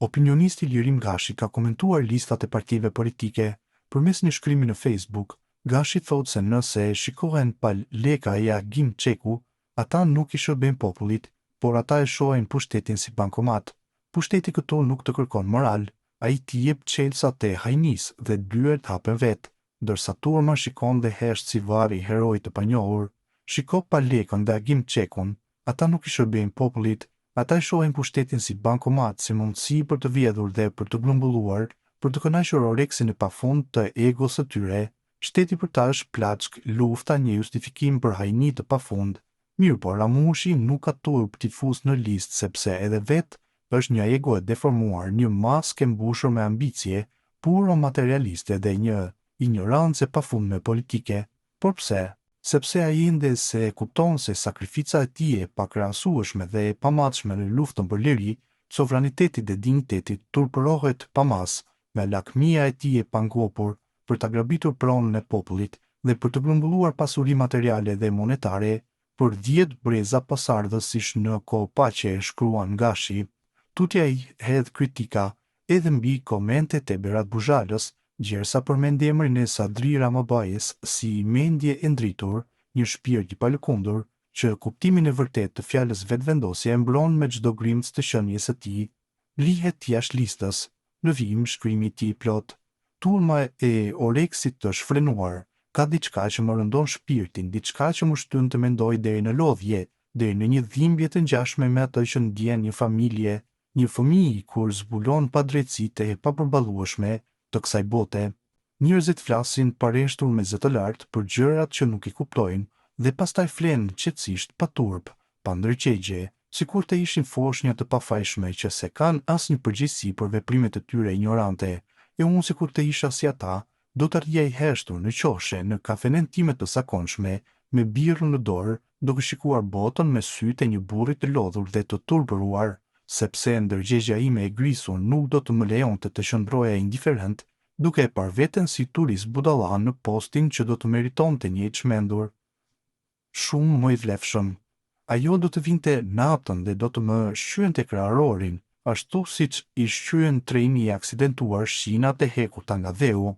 Opinionisti Lirim Gashi ka komentuar listat e partive politike. Përmes një shkrimi në Facebook, Gashi thotë se nëse shikohen pa leka e Agim Çeku, ata nuk i shërbejnë popullit, por ata e shohin pushtetin si bankomat. Pushteti këtu nuk të kërkon moral, ai t'i jep çelësat e hajnis dhe dyert hapen vetë, ndërsa turma shikon dhe hesht si vari i herojit të panjohur. Shiko pa lekën dhe Agim Çekun, ata nuk i shërbejnë popullit, ata e shohin pushtetin si bankomat, si mundësi për të vjedhur dhe për të grumbulluar, për të kënaqur oreksin e pafund të egos së tyre. Shteti për ta është plaçk, lufta një justifikim për hajni të pafund. Mirë, por Ramushi nuk ka turp t'i fus në listë sepse edhe vetë është një ego e deformuar, një maskë e mbushur me ambicie, puro materialiste dhe një ignorancë e pafundme politike. Por pse? Sepse ai ende se kupton se sakrifica e tij e pakrahasueshme dhe e pamatshme në luftën për liri, sovraniteti dhe digniteti turpërohet pamas nga lakmia e tij e pangopur për ta grabitur pronën e popullit dhe për të grumbulluar pasuri materiale dhe monetare për 10 breza pasardhësish në kohë paqe, shkruan Gashi. Tutje ai hedh kritika edhe mbi komentet e Berat Buzhalës, gjersa përmend emrin e Sadri Ramabajës si mendje e ndritur, një shpirt i palëkundur, që kuptimin e vërtet të fjalës vetvendosje e mbron me çdo grimc të qenies së tij. Lihet jashtë listës, lëvim shkrimi i tij plot. Turma e oreksit të shfrenuar, ka diçka që më rëndon shpirtin, diçka që më shtyn të mendoj deri në lodhje, deri në një dhimbje të ngjashme me atë që ndjen një familje, një fëmijë kur zbulon padrejtësitë e papërballueshme të kësaj bote. Njerëzit flasin pareshtur me zë të lartë për gjërat që nuk i kuptojnë dhe pastaj flenë qetësisht pa turp, pa ndërqegje, sikur të ishin foshnja të pafajshme që se kanë asnjë përgjegjësi për veprimet e tyre ignorante. E unë sikur të isha si ata, do të rrija i heshtur në qoshe në kafenen time të zakonshme, me birrën në dorë, duke shikuar botën me sytë e një burri të lodhur dhe të turpëruar, sepse ndërgjegja ime e grisur nuk do të më lejonte të qëndroja indiferent, duke e parë veten si turist budalla në postin që do të meritonte një i çmendur. Shumë më i vlefshëm. Ajo do të vinte natën dhe do të më shqyente kraharorin, ashtu siç i shqyen treni i aksidentuar shinat e hekurta nga dheu.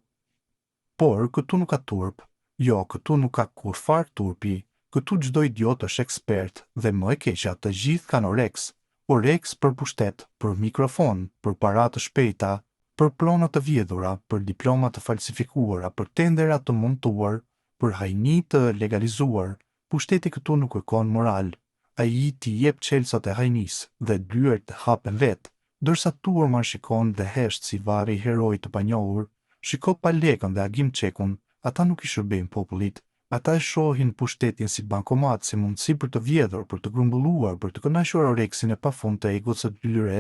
Por këtu nuk ka turp. Jo, këtu nuk ka kurfar turpi. Këtu çdo idiot është ekspert dhe më e keqja, të gjithë kanë oreks. Oreks për pushtet, për mikrofon, për para të shpejta, për plona të vjedhura, për diploma të falsifikuara, për tendera të montuar, për hajni të legalizuar. Pushteti këtu nuk kërkon moral. Ai t'i jep çelësat e hajnis dhe dyert hapen vetë, ndërsa turma shikon dhe hesht si vari i herojit të panjohur. Shiko pa lekën dhe Agim Çekun, ata nuk i shërbejnë popullit. Ata e shohin pushtetin si bankomat, si mundësi për të vjedhur, për të grumbulluar, për të kënaqur oreksin e pafund të egos së tyre.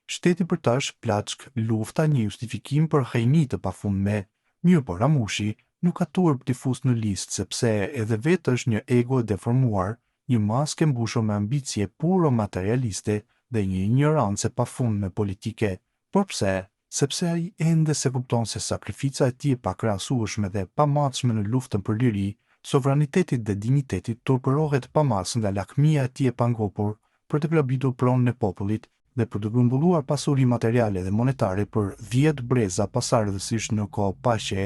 Shteti për ta është plaçk, lufta një justifikim për hajni të pafundme. Mirë, por Ramushi nuk ka turp t'i fusë në listë sepse edhe vetë është një ego e deformuar, një maskë e mbushur me ambicie puro materialiste dhe një ignorancë e pafundme politike. Por pse? Sepse ai ende se kupton se sakrifica e tij e pakrahasueshme dhe pamatshme në luftën për liri, sovranitetit dhe dignitetit turpërohet pamas nga lakmia e tij e pangopur për të grabitur pronën e popullit dhe për të grumbulluar pasuri materiale dhe monetare për 10 breza pasardhësish në kohë paqe.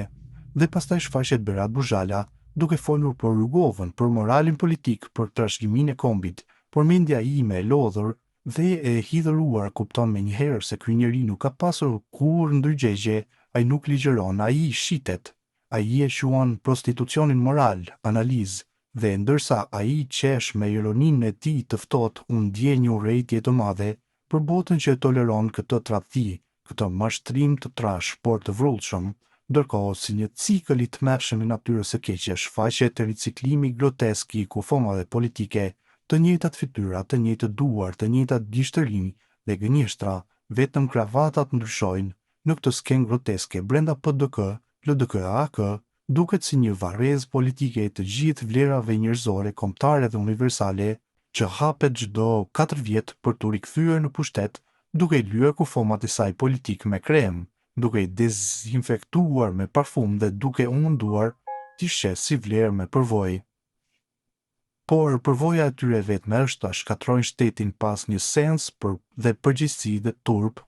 Dhe pastaj shfaqet Berat Buzhala duke folur për Rugovën, për moralin politik, për trashëgiminë e kombit, por mendja ime e lodhur dhe e hidhëruar kupton me njëherë se ky njeri nuk ka pasur kur ndërgjegje, ai nuk ligjëron, ai shitet. Ai e quan prostitucionin moral, analizë, dhe ndërsa ai qesh me ironinë e tij të ftohtë, u ndje një urrëtie të madhe për botën që e toleron këtë tradhti, këtë mashtrim të trash, por të vrullshëm, ndërkohë si një cikël i tmerrshëm i natyrës së keqe shfaqet riciklimi grotesk i kufomave politike, të njëjtat fytyra, të njëjtë duar, të njëjtat gishtërinj dhe gënjeshtra, vetëm kravatat ndryshojnë. Në këtë skenë groteske brenda PDK, LDK-AK, duket si një varrezë politike e të gjithë vlerave njerëzore, kombëtare dhe universale, që hapet çdo 4 vjet për t'u rikthyer në pushtet, duke i lyer kufomat e saj politik me krem, duke i dezinfektuar me parfum dhe duke u munduar t'i shes si vlerë me përvojë. Por përvoja e tyre vetme është ta shkatrojnë shtetin pas një sens dhe përgjegjësi dhe turp,